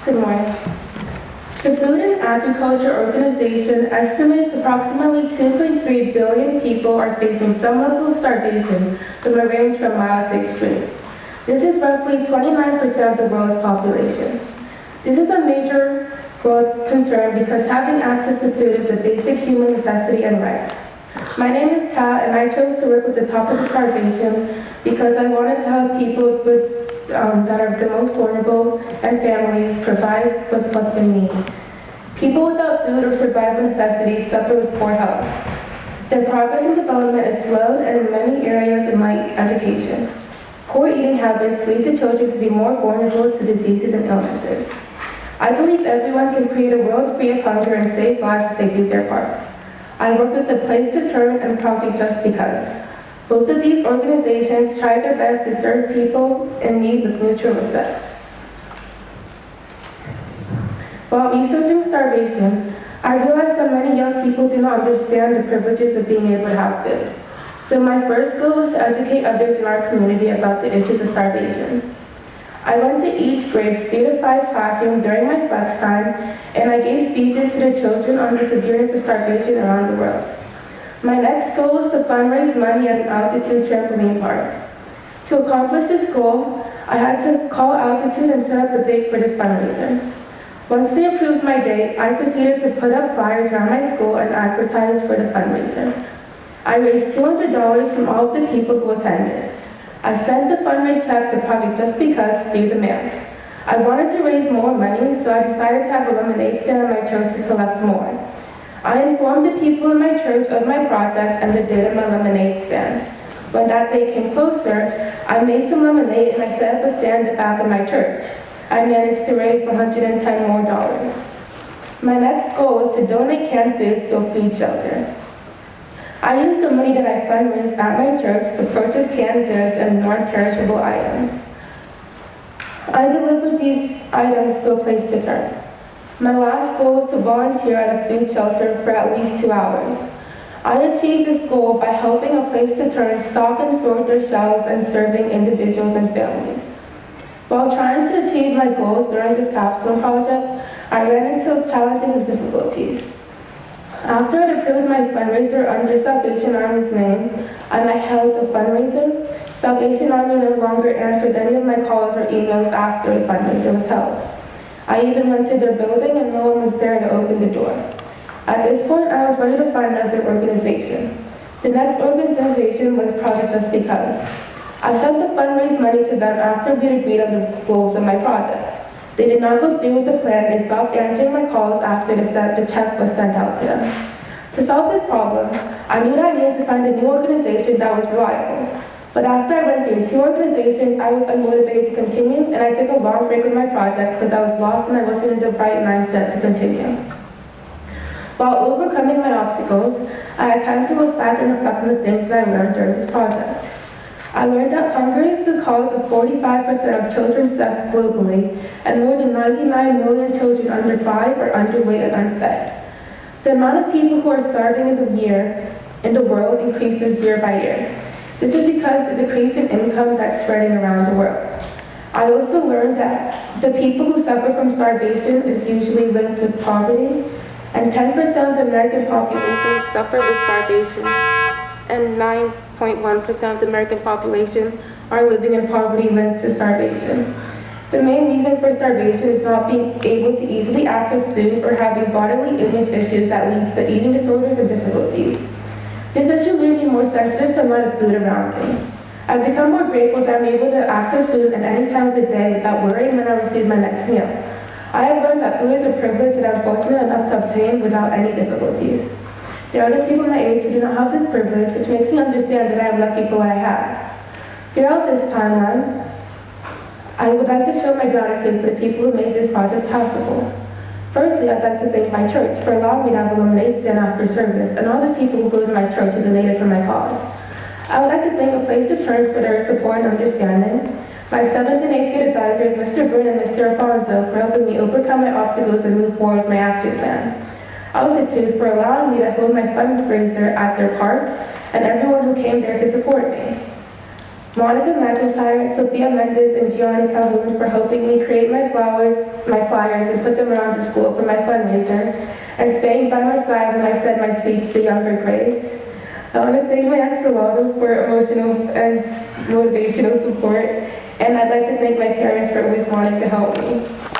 Good morning. The Food and Agriculture Organization estimates approximately 2.3 billion people are facing some level of starvation from a range from mild to extreme. This is roughly 29% of the world's population. This is a major world concern because having access to food is a basic human necessity and right. My name is Kat, and I chose to work with the topic of starvation because I wanted to help people that are the most vulnerable and families provide with what they need. People without food or survival necessities suffer with poor health. Their progress and development is slowed, and in many areas like education. Poor eating habits lead to children to be more vulnerable to diseases and illnesses. I believe everyone can create a world free of hunger and save lives if they do their part. I work with the Place to Turn and Project Just Because. Both of these organizations try their best to serve people in need with mutual respect. While researching starvation, I realized that many young people do not understand the privileges of being able to have food. So my first goal was to educate others in our community about the issues of starvation. I went to each grade's 3 to 5 classroom during my flex time, and I gave speeches to the children on the severeness of starvation around the world. My next goal was to fundraise money at an altitude trampoline park. To accomplish this goal, I had to call altitude and set up a date for this fundraiser. Once they approved my date, I proceeded to put up flyers around my school and advertise for the fundraiser. I raised $200 from all of the people who attended. I sent the fundraise check to Project Just Because through the mail. I wanted to raise more money, so I decided to have a lemonade stand at my church to collect more. I informed the people in my church of my project and the date of my lemonade stand. When that day came closer, I made some lemonade and I set up a stand at the back of my church. I managed to raise $110 more. My next goal was to donate canned food to a food shelter. I used the money that I fundraised at my church to purchase canned goods and non-perishable items. I delivered these items to a Place to Turn. My last goal was to volunteer at a food shelter for at least 2 hours. I achieved this goal by helping a Place to Turn stock and sort their shelves and serving individuals and families. While trying to achieve my goals during this Capstone project, I ran into challenges and difficulties. After I approved my fundraiser under Salvation Army's name, and I held the fundraiser, Salvation Army no longer answered any of my calls or emails after the fundraiser was held. I even went to their building and no one was there to open the door. At this point, I was ready to find another organization. The next organization was Project Just Because. I sent the fundraised money to them after we agreed on the goals of my project. They did not go through with the plan. They stopped answering my calls after the check was sent out to them. To solve this problem, I knew that I needed to find a new organization that was reliable. But after I went through 2 organizations, I was unmotivated to continue, and I took a long break with my project because I was lost and I wasn't in the right mindset to continue. While overcoming my obstacles, I had time to look back and reflect on the things that I learned during this project. I learned that hunger is the cause of 45% of children's deaths globally, and more than 99 million children under 5 are underweight and unfed. The amount of people who are starving in the world increases year by year. This is because of the decrease in income that's spreading around the world. I also learned that the people who suffer from starvation is usually linked with poverty, and 10% of the American population suffer with starvation, and 9.1% of the American population are living in poverty linked to starvation. The main reason for starvation is not being able to easily access food or having bodily image issues that leads to eating disorders and difficulties. This issue made me more sensitive to the amount of food around me. I've become more grateful that I'm able to access food at any time of the day without worrying when I receive my next meal. I have learned that food is a privilege that I'm fortunate enough to obtain without any difficulties. There are other people my age who do not have this privilege, which makes me understand that I am lucky for what I have. Throughout this timeline, I would like to show my gratitude for the people who made this project possible. Firstly, I'd like to thank my church for allowing me to have a lemonade stand after service, and all the people who go to my church and donated for my cause. I would like to thank A Place to Turn for their support and understanding, my 7th and 8th grade advisors, Mr. Brun and Mr. Alfonso, for helping me overcome my obstacles and move forward with my action plan. Altitude for allowing me to hold my fundraiser at their park, and everyone who came there to support me. Monica McIntyre, Sophia Mendes, and Gianni Calhoun for helping me create my flyers, and put them around the school for my fundraiser, and staying by my side when I said my speech to younger grades. I want to thank my ex-alum for emotional and motivational support, and I'd like to thank my parents for always wanting to help me.